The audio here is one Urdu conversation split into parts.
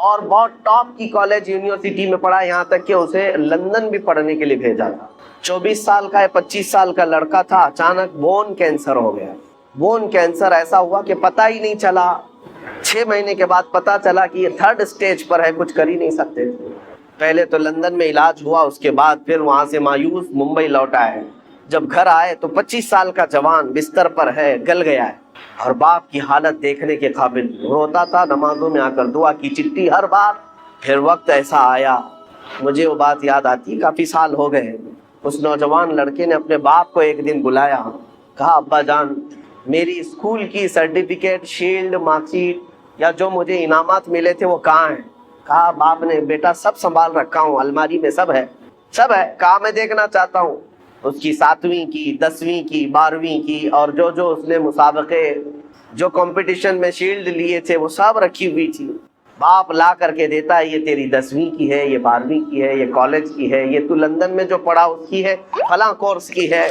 اور بہت ٹاپ کی کالج یونیورسٹی میں پڑھا، یہاں تک کہ اسے لندن بھی پڑھنے کے لیے بھیجا تھا۔ 24 سال کا یا 25 سال کا لڑکا تھا، اچانک بون کینسر ہو گیا۔ بون کینسر ایسا ہوا کہ پتہ ہی نہیں چلا، 6 مہینے کے بعد پتہ چلا کہ یہ 3rd اسٹیج پر ہے، کچھ کر ہی نہیں سکتے تھے۔ پہلے تو لندن میں علاج ہوا، اس کے بعد پھر وہاں سے مایوس ممبئی لوٹ آئے۔ جب گھر آئے تو 25 سال کا جوان بستر پر ہے، گل گیا ہے، اور باپ کی حالت دیکھنے کے قابل، روتا تھا، نمازوں میں آ کر دعا کی چٹھی ہر بار۔ پھر وقت ایسا آیا، مجھے وہ بات یاد آتی، کافی سال ہو گئے، اس نوجوان لڑکے نے اپنے باپ کو ایک دن بلایا، کہا ابا جان میری اسکول کی سرٹیفکیٹ، شیلڈ، مارک شیٹ یا جو مجھے انعامات ملے تھے وہ کہاں ہیں؟ کہا باپ نے بیٹا سب سنبھال رکھا ہوں، الماری میں سب ہے۔ کہا میں دیکھنا چاہتا ہوں۔ اس کی 7ویں کی، 10ویں کی، 12ویں کی، اور جو اس نے مسابقے، جو کمپٹیشن میں شیلڈ لیے تھے وہ سب رکھی ہوئی تھی۔ باپ لا کر کے دیتا ہے، یہ تیری 10ویں کی ہے، یہ 12ویں کی ہے، یہ کالج کی ہے، یہ تو لندن میں جو پڑھا اس کی ہے، فلاں کورس کی ہے۔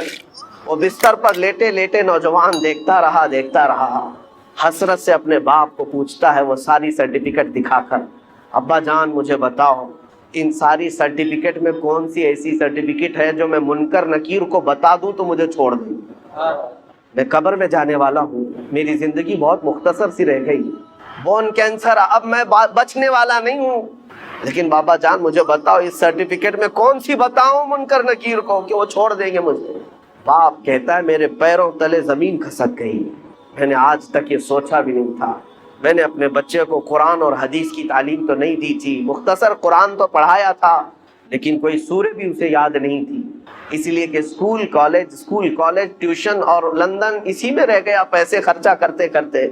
وہ بستر پر لیٹے لیٹے نوجوان دیکھتا رہا، حسرت سے اپنے باپ کو پوچھتا ہے وہ ساری سرٹیفکیٹ دکھا کر، ابا جان مجھے بتاؤ ان ساری سرٹیفکیٹ میں کون سی ایسی سرٹیفکیٹ ہے جو میں منکر نکیر کو بتا دوں تو مجھے چھوڑ دیں؟ میں قبر میں جانے والا ہوں، میری زندگی بہت مختصر سی رہ گئی، بون کینسر، اب میں بچنے والا نہیں ہوں، لیکن بابا جان مجھے بتاؤ اس سرٹیفکیٹ میں کون سی بتاؤں منکر نکیر کو کہ وہ چھوڑ دیں گے مجھے؟ باپ کہتا ہے میرے پیروں تلے زمین کھسک گئی، میں نے آج تک یہ سوچا بھی نہیں تھا، میں نے اپنے بچے کو قرآن اور حدیث کی تعلیم تو نہیں دی تھی، مختصر قرآن تو پڑھایا تھا، لیکن کوئی سورہ بھی اسے یاد نہیں تھی، اس لیے کہ اسکول کالج ٹیوشن اور لندن اسی میں رہ گیا پیسے خرچہ کرتے کرتے،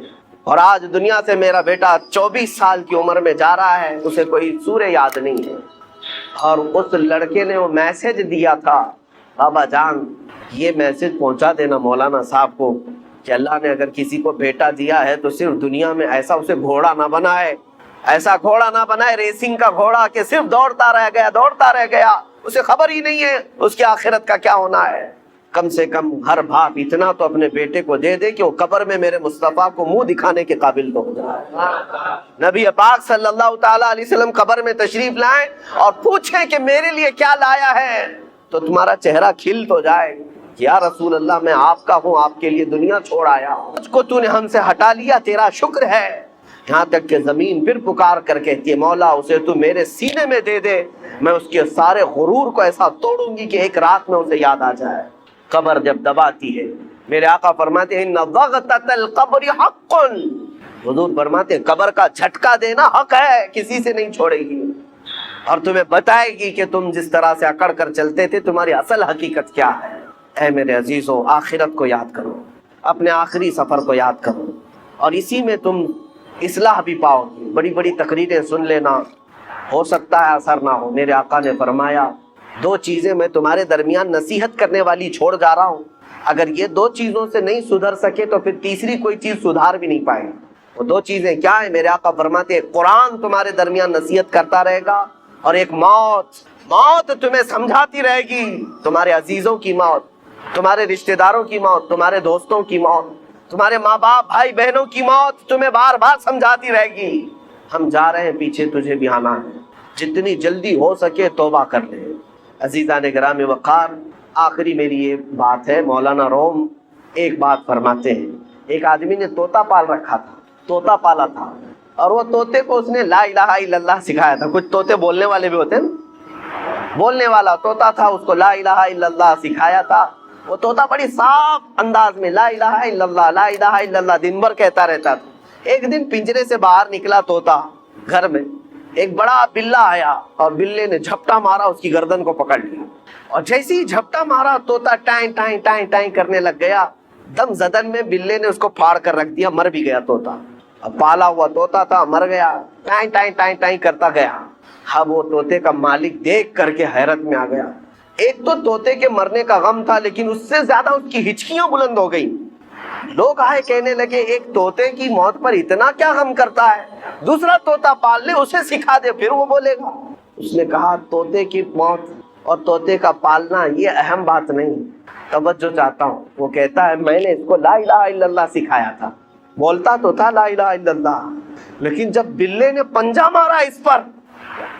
اور آج دنیا سے میرا بیٹا 24 سال کی عمر میں جا رہا ہے، اسے کوئی سورہ یاد نہیں ہے۔ اور اس لڑکے نے وہ میسج دیا تھا، بابا جان یہ میسج پہنچا دینا مولانا صاحب کو کہ اللہ نے اگر کسی کو بیٹا دیا ہے تو صرف دنیا میں ایسا اسے گھوڑا نہ بنائے، ایسا گھوڑا نہ بنائے ریسنگ کا گھوڑا کہ صرف دوڑتا رہ گیا، اسے خبر ہی نہیں ہے اس کی آخرت کا کیا ہونا ہے۔ کم سے کم ہر باپ اتنا تو اپنے بیٹے کو دے دے کہ وہ قبر میں میرے مصطفیٰ کو منہ دکھانے کے قابل تو ہو جائے۔ نبی پاک صلی اللہ تعالیٰ علیہ وسلم قبر میں تشریف لائیں اور پوچھیں کہ میرے لیے کیا لایا ہے، تو تمہارا چہرہ کھل تو جائے، یا رسول اللہ میں آپ کا ہوں، آپ کے لیے دنیا چھوڑ آیا، مجھ کو تو نے ہم سے ہٹا لیا، تیرا شکر ہے۔ یہاں تک کہ زمین پھر پکار کر کہتی ہے مولا اسے تو میرے سینے میں دے دے، میں اس کے سارے غرور کو ایسا توڑوں گی کہ ایک رات میں اسے یاد آ جائے۔ قبر جب دباتی ہے، میرے آقا فرماتے ہیں ان ضغطۃ القبر حق، حضور فرماتے ہیں قبر کا جھٹکا دینا حق ہے، کسی سے نہیں چھوڑے گی، اور تمہیں بتائے گی کہ تم جس طرح سے اکڑ کر چلتے تھے تمہاری اصل حقیقت کیا ہے۔ اے میرے عزیزوں، آخرت کو یاد کرو، اپنے آخری سفر کو یاد کرو، اور اسی میں تم اصلاح بھی پاؤ گے۔ بڑی بڑی تقریریں سن لینا، ہو سکتا ہے اثر نہ ہو۔ میرے آقا نے فرمایا 2 چیزیں میں تمہارے درمیان نصیحت کرنے والی چھوڑ جا رہا ہوں، اگر یہ 2 چیزوں سے نہیں سدھر سکے تو پھر تیسری کوئی چیز سدھار بھی نہیں پائے۔ وہ 2 چیزیں کیا ہیں؟ میرے آقا فرماتے ہیں قرآن تمہارے درمیان نصیحت کرتا رہے گا، اور ایک موت تمہیں سمجھاتی رہے گی، تمہارے عزیزوں کی موت، تمہارے رشتہ داروں کی موت، تمہارے دوستوں کی موت، تمہارے ماں باپ بھائی بہنوں کی موت تمہیں بار بار سمجھاتی رہے گی۔ ہم جا رہے ہیں پیچھے، تجھے بھی آنا ہے، جتنی جلدی ہو سکے توبہ کر لے۔ عزیزان گرامی وقار، آخری میری یہ بات ہے، مولانا روم ایک بات فرماتے ہیں، ایک آدمی نے طوطا پال رکھا تھا، طوطا پالا تھا، اور وہ طوطے کو اس نے لا الہ الا اللہ سکھایا تھا۔ کچھ طوطے بولنے والے بھی ہوتے ہیں نا، بولنے والا طوطا تھا، اس کو لا الہ الا اللہ سکھایا تھا۔ وہ طوطا بڑی صاف انداز میں لا الہ الا اللہ، لا الہ الا اللہ دن بھر کہتا رہتا تھا۔ ایک دن پنجرے سے باہر نکلا طوطا، گھر میں ایک بڑا بلہ آیا اور بلے نے جھپٹا مارا، اس کی گردن کو پکڑ لیا، اور جیسے ہی جھپٹا مارا طوطا ٹائیں ٹائیں ٹائیں ٹائیں کرنے لگ گیا، دم زدن میں بلے نے اس کو پھاڑ کر رکھ دیا، مر بھی گیا طوطا۔ اب پالا ہوا طوطا تھا، مر گیا، ٹائیں ٹائیں ٹائیں ٹائیں کرتا گیا۔ اب وہ طوطے کا مالک دیکھ کر کے حیرت میں آ گیا، ایک تو طوطے کے مرنے کا غم تھا، لیکن اس سے زیادہ اس کی ہچکیاں بلند ہو گئی۔ لوگ آئے کہنے لگے ایک طوطے کی موت پر اتنا کیا غم کرتا ہے، دوسرا طوطا پال لے، اسے سکھا دے، پھر وہ بولے گا۔ اس نے کہا طوطے کی موت اور طوطے کا پالنا یہ اہم بات نہیں، توجہ چاہتا ہوں۔ وہ کہتا ہے میں نے اس کو لا الہ الا اللہ سکھایا تھا، بولتا تو تھا لا الہ الا اللہ، لیکن جب بلے نے پنجہ مارا اس پر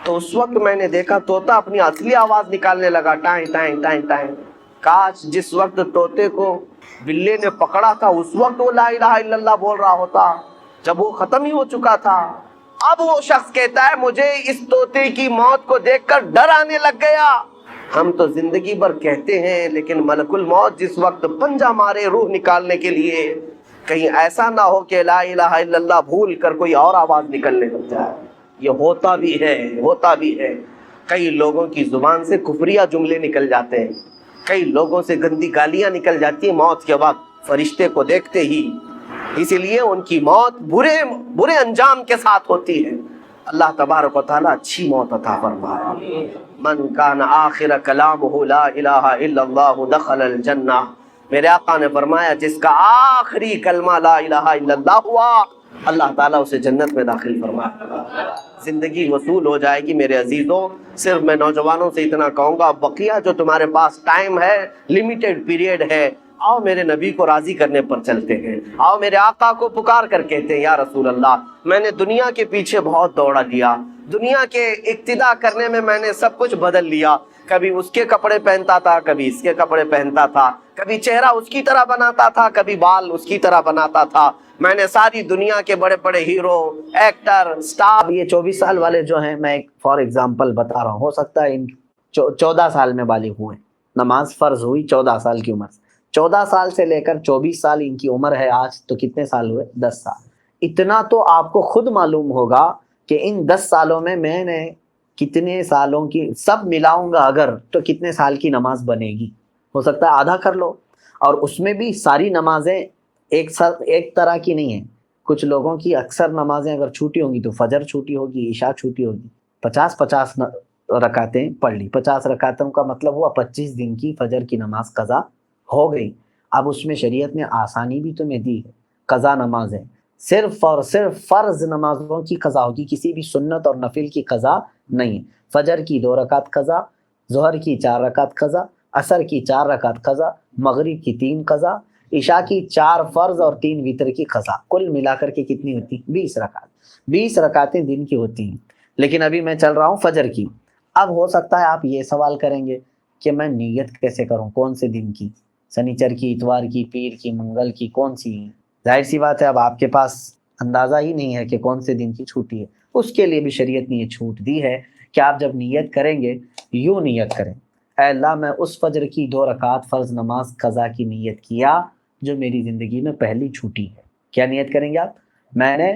تو اس وقت میں نے دیکھا طوطا اپنی اصلی آواز نکالنے لگا، ٹائیں ٹائیں ٹائیں ٹائیں۔ کاش جس وقت طوطے کو بلے نے پکڑا تھا اس وقت وہ لا الہ الا اللہ بول رہا ہوتا، جب وہ ختم ہی ہو چکا تھا۔ اب وہ شخص کہتا ہے مجھے اس طوطے کی موت کو دیکھ کر ڈر آنے لگ گیا۔ ہم تو زندگی بھر کہتے ہیں، لیکن ملک الموت جس وقت پنجہ مارے روح نکالنے کے لیے، کہیں ایسا نہ ہو کہ لا الہ الا اللہ بھول کر کوئی اور آواز نکلنے لگ جائے۔ یہ ہوتا بھی ہے۔ کئی لوگوں کی زبان سے کفریہ جملے نکل جاتے ہیں، کئی لوگوں سے گندی گالیاں نکل جاتی ہیں موت کے وقت فرشتے کو دیکھتے ہی، اسی لیے ان کی موت برے انجام کے ساتھ ہوتی ہے۔ اللہ تبارک و تعالیٰ اچھی موت عطا فرمائے۔ من کان آخر کلامہ لا الہ الا اللہ دخل الجنہ، میرے آقا نے فرمایا جس کا آخری کلمہ لا الہ الا اللہ ہوا اللہ تعالیٰ اسے جنت میں داخل فرمائے۔ زندگی وصول ہو جائے گی میرے عزیزوں۔ صرف میں نوجوانوں سے اتنا کہوں گا، بقیہ جو تمہارے پاس ٹائم ہے، لمیٹڈ پیریڈ ہے، آؤ میرے نبی کو راضی کرنے پر چلتے ہیں، آؤ میرے آقا کو پکار کر کہتے ہیں یا رسول اللہ میں نے دنیا کے پیچھے بہت دوڑا دیا، دنیا کے اقتدا کرنے میں نے سب کچھ بدل لیا، کبھی اس کے کپڑے پہنتا تھا، کبھی اس کے کپڑے پہنتا تھا، کبھی چہرہ اس کی طرح بناتا تھا، کبھی بال اس کی طرح بناتا تھا، میں نے ساری دنیا کے بڑے بڑے ہیرو، ایکٹر، سٹار۔ یہ 24 سال والے جو ہیں، میں ایک فار ایگزامپل بتا رہا ہوں، ہو سکتا ہے ان 14 سال میں بالغ ہوئے، نماز فرض ہوئی 14 سال کی عمر سے، 14 سال سے لے کر 24 سال ان کی عمر ہے آج، تو کتنے سال ہوئے؟ 10 سال۔ اتنا تو آپ کو خود معلوم ہوگا کہ ان 10 سالوں میں نے کتنے سالوں کی سب ملاؤں گا اگر تو کتنے سال کی نماز بنے گی۔ ہو سکتا ہے آدھا کر لو، اور اس میں بھی ساری نمازیں ایک طرح کی نہیں ہیں۔ کچھ لوگوں کی اکثر نمازیں اگر چھوٹی ہوں گی تو فجر چھوٹی ہوگی، عشاء چھوٹی ہوگی۔ 50 رکعتیں پڑھ لی، 50 رکعتوں کا مطلب ہوا 25 دن کی فجر کی نماز قضا ہو گئی۔ اب اس میں شریعت نے آسانی بھی تمہیں دی ہے، قضا نمازیں صرف اور صرف فرض نمازوں کی قضا ہوگی، کسی بھی سنت اور نفل کی قضا نہیں۔ فجر کی 2 رکعت قضا، ظہر کی 4 رکعت قضا، عصر کی 4 رکعت قضا، مغرب کی 3 قضا، عشاء کی 4 فرض اور 3 وتر کی قضا، کل ملا کر کے کتنی ہوتی؟ 20 رکعت۔ 20 رکعتیں دن کی ہوتی ہیں۔ لیکن ابھی میں چل رہا ہوں فجر کی۔ اب ہو سکتا ہے آپ یہ سوال کریں گے کہ میں نیت کیسے کروں، کون سے دن کی؟ سنیچر کی، اتوار کی، پیر کی، منگل کی، کون سی؟ ظاہر سی بات ہے اب آپ کے پاس اندازہ ہی نہیں ہے کہ کون سے دن کی چھوٹی ہے۔ اس کے لیے بھی شریعت نے یہ چھوٹ دی ہے کہ آپ جب نیت کریں گے یوں نیت کریں، اے اللہ میں اس فجر کی 2 رکعت فرض نماز قضا کی نیت کیا جو میری زندگی میں پہلی چھوٹی ہے۔ کیا نیت کریں گے آپ؟ میں نے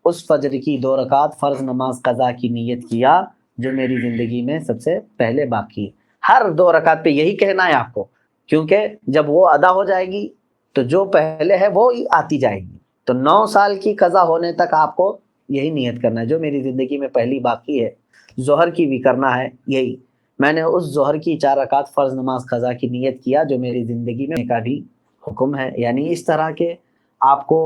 اس فجر کی 2 رکعت فرض نماز قضا کی نیت کیا جو میری زندگی میں سب سے پہلے باقی ہے۔ ہر 2 رکعت پہ یہی کہنا ہے آپ کو، کیونکہ جب وہ ادا ہو جائے گی تو جو پہلے ہے وہ آتی جائے گی۔ تو 9 سال کی قضا ہونے تک آپ کو یہی نیت کرنا ہے جو میری زندگی میں پہلی باقی ہے۔ ظہر کی بھی کرنا ہے یہی، میں نے اس ظہر کی 4 رکعت فرض نماز قضا کی نیت کیا جو میری زندگی میں کا بھی حکم ہے۔ یعنی اس طرح کے آپ کو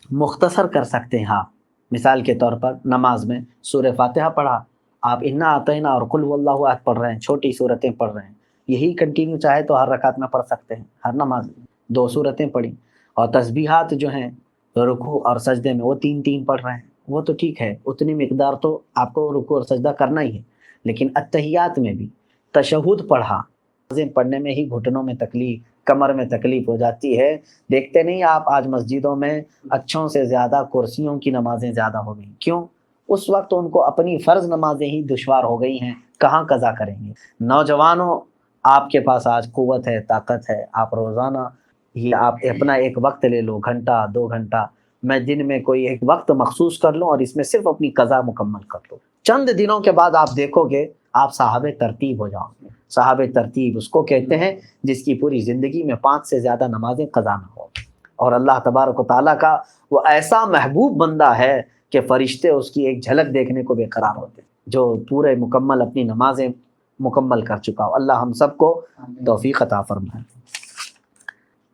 مختصر کر سکتے ہیں۔ ہاں مثال کے طور پر نماز میں سورہ فاتحہ پڑھا، آپ انا اعطینا اور قل هو اللہ احد پڑھ رہے ہیں، چھوٹی صورتیں پڑھ رہے ہیں، یہی کنٹینیو چاہے تو ہر رکعت میں پڑھ سکتے ہیں، ہر نماز میں 2 صورتیں پڑھی، اور تسبیحات جو ہیں رکوع اور سجدے میں وہ 3 پڑھ رہے ہیں، وہ تو ٹھیک ہے، اتنی مقدار تو آپ کو رکوع اور سجدہ کرنا ہی ہے۔ لیکن اتحیات میں بھی تشہد پڑھا، پڑھنے میں ہی گھٹنوں میں تکلیف، کمر میں تکلیف ہو جاتی ہے۔ دیکھتے نہیں آپ آج مسجدوں میں اچھوں سے زیادہ کرسیوں کی نمازیں زیادہ ہو گئی، کیوں؟ اس وقت ان کو اپنی فرض نمازیں ہی دشوار ہو گئی ہیں، کہاں قضا کریں گے؟ نوجوانوں آپ کے پاس آج قوت ہے، طاقت ہے، آپ روزانہ یہ آپ اپنا ایک وقت لے لو، گھنٹہ 2 گھنٹہ، میں دن میں کوئی ایک وقت مخصوص کر لوں اور اس میں صرف اپنی قضا مکمل کر لوں۔ چند دنوں کے بعد آپ دیکھو گے آپ صاحب ترتیب ہو جاؤ گے۔ صاحب ترتیب اس کو کہتے ہیں جس کی پوری زندگی میں 5 سے زیادہ نمازیں قضا نہ ہو، اور اللہ تبارک و تعالیٰ کا وہ ایسا محبوب بندہ ہے کہ فرشتے اس کی ایک جھلک دیکھنے کو بے قرار ہوتے ہیں، جو پورے مکمل اپنی نمازیں مکمل کر چکا ہو۔ اللہ ہم سب کو توفیق عطا فرمائے۔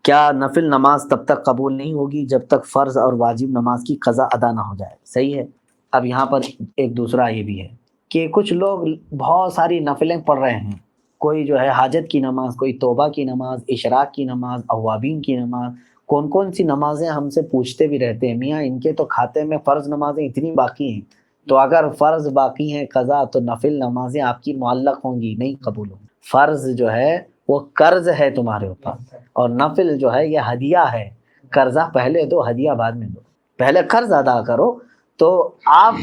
کیا نفل نماز تب تک قبول نہیں ہوگی جب تک فرض اور واجب نماز کی قضا ادا نہ ہو جائے؟ صحیح ہے۔ اب یہاں پر ایک دوسرا یہ بھی ہے کہ کچھ لوگ بہت ساری نفلیں پڑھ رہے ہیں، کوئی جو ہے حاجت کی نماز، کوئی توبہ کی نماز، اشراق کی نماز، اوابین کی نماز، کون کون سی نمازیں ہم سے پوچھتے بھی رہتے ہیں، میاں ان کے تو کھاتے میں فرض نمازیں اتنی باقی ہیں، تو اگر فرض باقی ہیں قضا تو نفل نمازیں آپ کی معلق ہوں گی، نہیں قبول ہوں گی۔ فرض جو ہے وہ قرض ہے تمہارے اوپر، اور نفل جو ہے یہ ہدیہ ہے، قرضہ پہلے دو ہدیہ بعد میں دو، پہلے قرض ادا کرو۔ تو آپ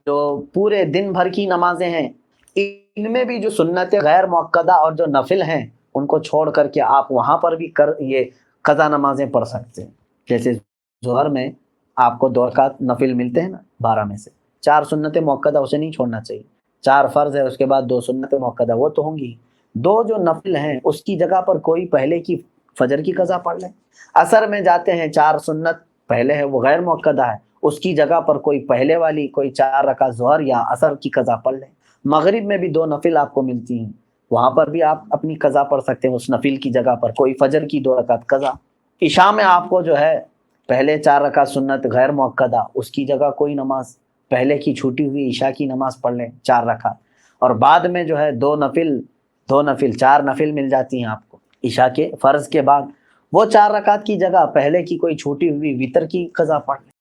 جو پورے دن بھر کی نمازیں ہیں ان میں بھی جو سنت غیر مؤکدہ اور جو نفل ہیں ان کو چھوڑ کر کے آپ وہاں پر بھی یہ قضا نمازیں پڑھ سکتے ہیں۔ جیسے ظہر میں آپ کو 2 رکعت نفل ملتے ہیں نا 12 میں سے، 4 سنت مؤکدہ اسے نہیں چھوڑنا چاہیے، 4 فرض ہے اس کے بعد 2 سنت مؤکدہ وہ تو ہوں گی، 2 جو نفل ہیں اس کی جگہ پر کوئی پہلے کی فجر کی قضا پڑھ لیں۔ عصر میں جاتے ہیں 4 سنت پہلے ہے وہ غیر مؤکدہ ہے، اس کی جگہ پر کوئی پہلے والی کوئی 4 رکعت ظہر یا عصر کی قضا پڑھ لیں۔ مغرب میں بھی 2 نفل آپ کو ملتی ہیں، وہاں پر بھی آپ اپنی قضا پڑھ سکتے ہیں، اس نفل کی جگہ پر کوئی فجر کی 2 رکعت قضا۔ عشاء میں آپ کو جو ہے پہلے 4 رکعت سنت غیر مؤکدہ، اس کی جگہ کوئی نماز پہلے کی چھوٹی ہوئی عشاء کی نماز پڑھ لیں 4 رکعت، اور بعد میں جو ہے 2 نفل 4 نفل مل جاتی ہیں آپ کو عشاء کے فرض کے بعد، وہ 4 رکعت کی جگہ پہلے کی کوئی چھوٹی ہوئی وتر کی قضا پڑھ لیں۔